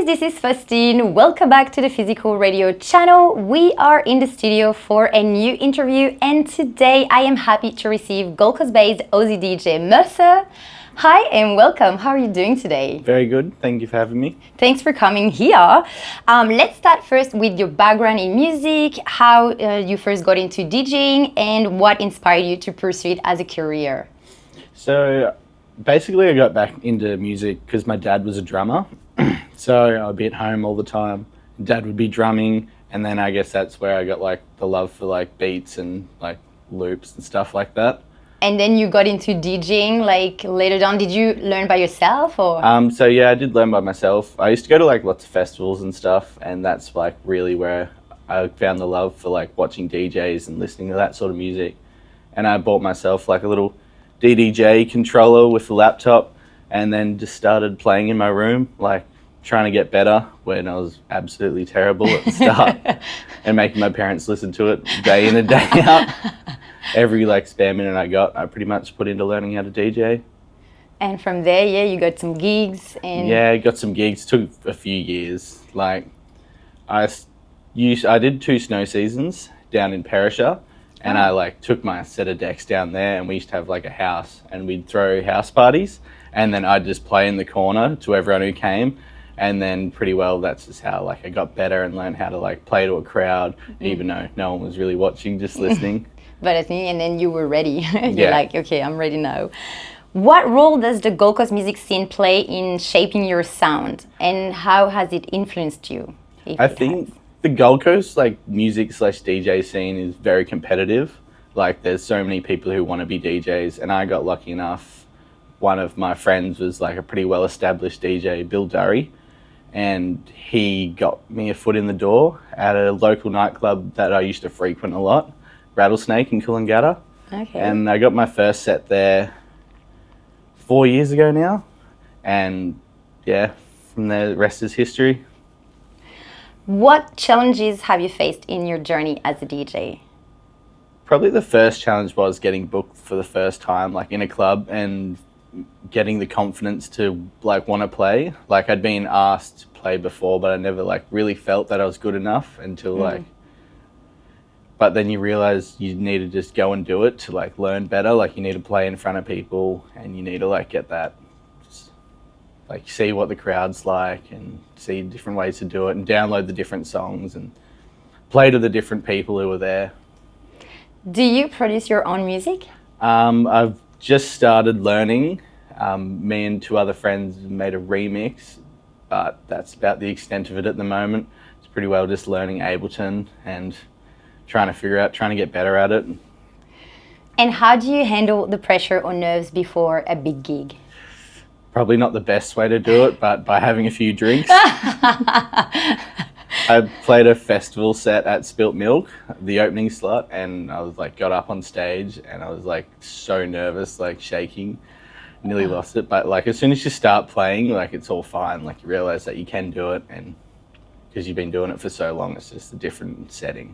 guys, this is Faustine. Welcome back to the Physical Radio channel. We are in the studio for a new interview, and today I am happy to receive Gold Coast-based Aussie DJ Mercer. Hi and welcome. How are you doing today? Very good. Thank you for having me. Thanks for coming here. Let's start first with your background in music, how you first got into DJing, and what inspired you to pursue it as a career. So basically I got back into music because my dad was a drummer. So I'd be at home all the time. Dad would be drumming, and then I guess that's where I got like the love for like beats and like loops and stuff like that. And then you got into DJing like later on. Did you learn by yourself or? So yeah, I did learn by myself. I used to go to like lots of festivals and stuff, and that's like really where I found the love for like watching DJs and listening to that sort of music. And I bought myself like a little DDJ controller with a laptop, and then just started playing in my room, like trying to get better when I was absolutely terrible at the start and making my parents listen to it day in and day out. Every like spare minute I pretty much put into learning how to DJ. And from there, yeah, you got some gigs and... Yeah, got some gigs. Took a few years. Like I did 2 snow seasons down in Perisher, and I like took my set of decks down there, and we used to have like a house, and we'd throw house parties, and then I'd just play in the corner to everyone who came. And then pretty well, that's just how like I got better and learned how to like play to a crowd, even though no one was really watching, just listening. But I think, and then you were ready. You're Yeah. like, okay, I'm ready now. What role does the Gold Coast music scene play in shaping your sound, and how has it influenced you? I think the Gold Coast like music/DJ scene is very competitive. Like there's so many people who want to be DJs, and I got lucky enough. One of my friends was like a pretty well-established DJ, Bill Durry, and he got me a foot in the door at a local nightclub that I used to frequent a lot, Rattlesnake in Coolangatta. Okay. And I got my first set there 4 years ago now, and yeah, from there the rest is history. What challenges have you faced in your journey as a DJ? Probably the first challenge was getting booked for the first time, like in a club, and getting the confidence to like want to play. Like I'd been asked to play before, but I never like really felt that I was good enough until like, but then you realize you need to just go and do it to like learn better. Like you need to play in front of people, and you need to like get that, like see what the crowd's like and see different ways to do it and download the different songs and play to the different people who are there. Do you produce your own music? I've just started learning. Me and 2 other friends made a remix, but that's about the extent of it at the moment. It's pretty well just learning Ableton and trying to get better at it. And how do you handle the pressure or nerves before a big gig? Probably not the best way to do it, but by having a few drinks. I played a festival set at Spilt Milk, the opening slot, and I was like, got up on stage and I was like so nervous, like shaking, nearly lost it. But like as soon as you start playing, like it's all fine. Like you realize that you can do it, and because you've been doing it for so long, it's just a different setting.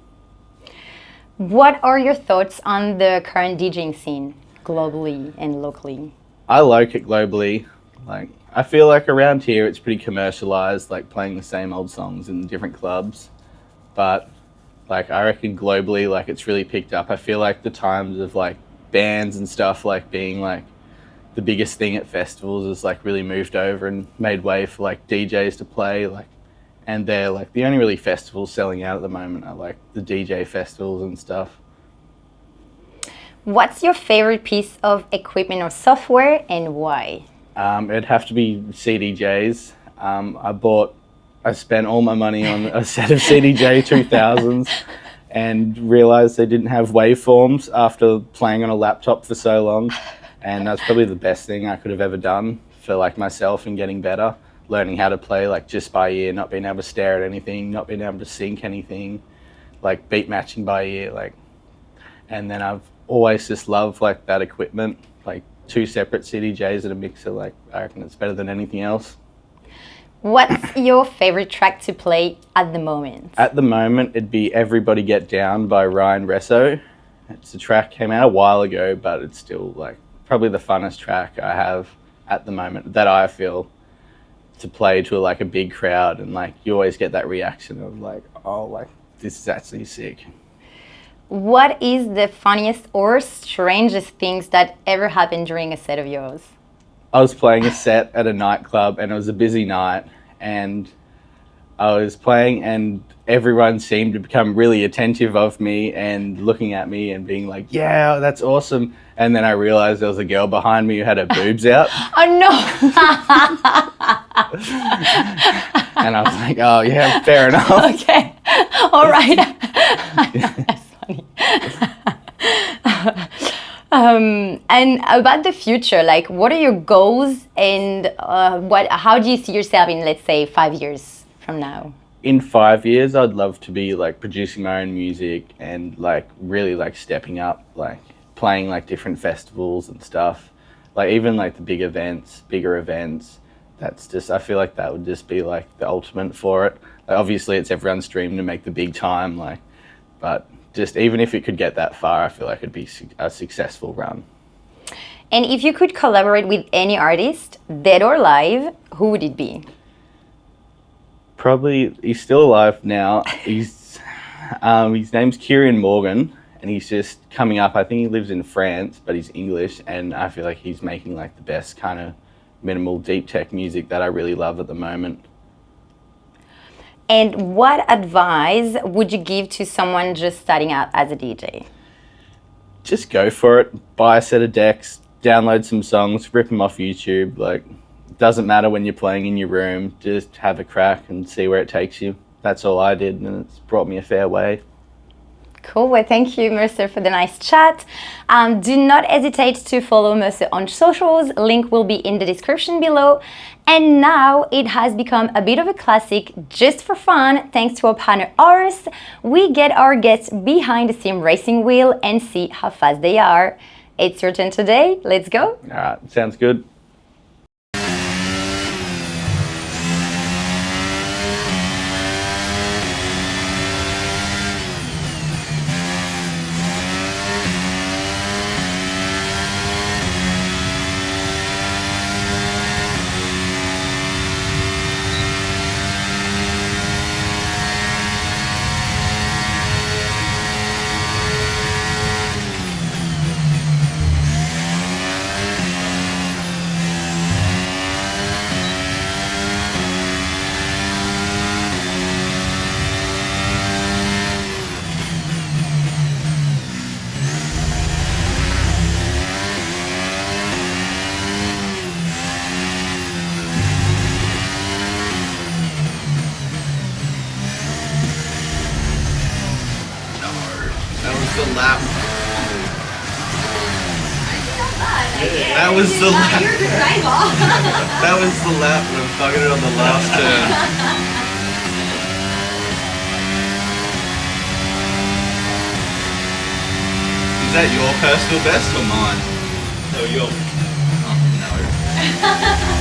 What are your thoughts on the current DJing scene, globally and locally? I like it globally. Like I feel like around here it's pretty commercialized, like playing the same old songs in different clubs. But like I reckon globally, like it's really picked up. I feel like the times of like bands and stuff like being like the biggest thing at festivals has like really moved over and made way for like DJs to play. Like, and they're like the only really festivals selling out at the moment are like the DJ festivals and stuff. What's your favorite piece of equipment or software, and why? It'd have to be CDJs. I spent all my money on a set of CDJ 2000s and realized they didn't have waveforms after playing on a laptop for so long. And that's probably the best thing I could have ever done for like myself and getting better, learning how to play like just by ear, not being able to stare at anything, not being able to sync anything, like beat matching by ear, like. And then I've always just loved like that equipment, like 2 separate CDJs and a mixer. Like I reckon it's better than anything else. What's your favorite track to play at the moment? At the moment, it'd be Everybody Get Down by Ryan Resso. It's a track came out a while ago, but it's still like probably the funnest track I have at the moment that I feel. to play to like a big crowd, and like you always get that reaction of like, oh, like this is actually sick. What is the funniest or strangest things that ever happened during a set of yours? I was playing a set at a nightclub, and it was a busy night, and I was playing, and everyone seemed to become really attentive of me and looking at me and being like, yeah, that's awesome. And then I realized there was a girl behind me who had her boobs out. Oh no! And I was like, oh yeah, fair enough. Okay, all right. That's funny. And about the future, like, what are your goals, and how do you see yourself in, let's say, 5 years from now? In 5 years, I'd love to be like producing my own music and like really like stepping up, like playing like different festivals and stuff, like even like the bigger events. That's just, I feel like that would just be like the ultimate for it. Like, obviously it's everyone's dream to make the big time, like, but just even if it could get that far, I feel like it'd be a successful run. And if you could collaborate with any artist, dead or alive, who would it be? Probably, he's still alive now. He's his name's Kieran Morgan, and he's just coming up. I think he lives in France, but he's English, and I feel like he's making like the best kind of minimal deep tech music that I really love at the moment. And what advice would you give to someone just starting out as a DJ? Just go for it. Buy a set of decks, download some songs, rip them off YouTube. Like, doesn't matter when you're playing in your room, just have a crack and see where it takes you. That's all I did, and it's brought me a fair way. Cool. Well, thank you, Mercer, for the nice chat. Do not hesitate to follow Mercer on socials. Link will be in the description below. And now it has become a bit of a classic just for fun. Thanks to our partner AORUS, we get our guests behind the sim racing wheel and see how fast they are. It's your turn today. Let's go. All right, sounds good. The lap. That was the lap. That was the lap, and I'm fucking it on the last turn. Is that your personal best or mine? No, your. Oh, no.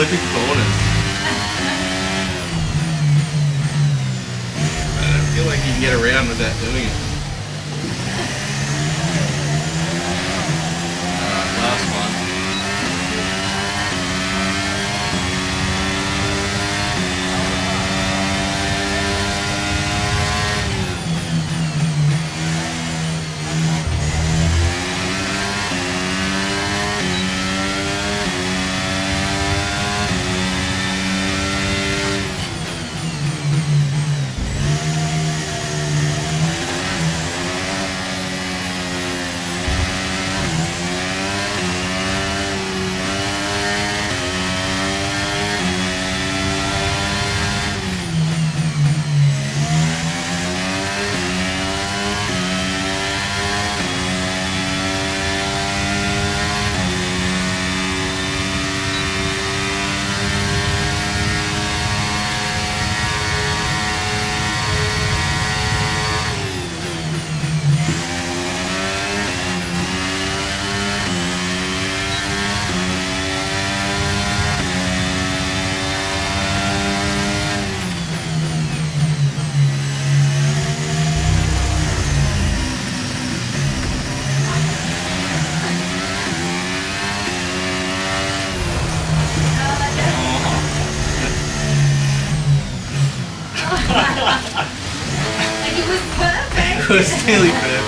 clipping corners. I don't feel like you can get around without doing it. Alright, last one. Like it was perfect. It was nearly perfect.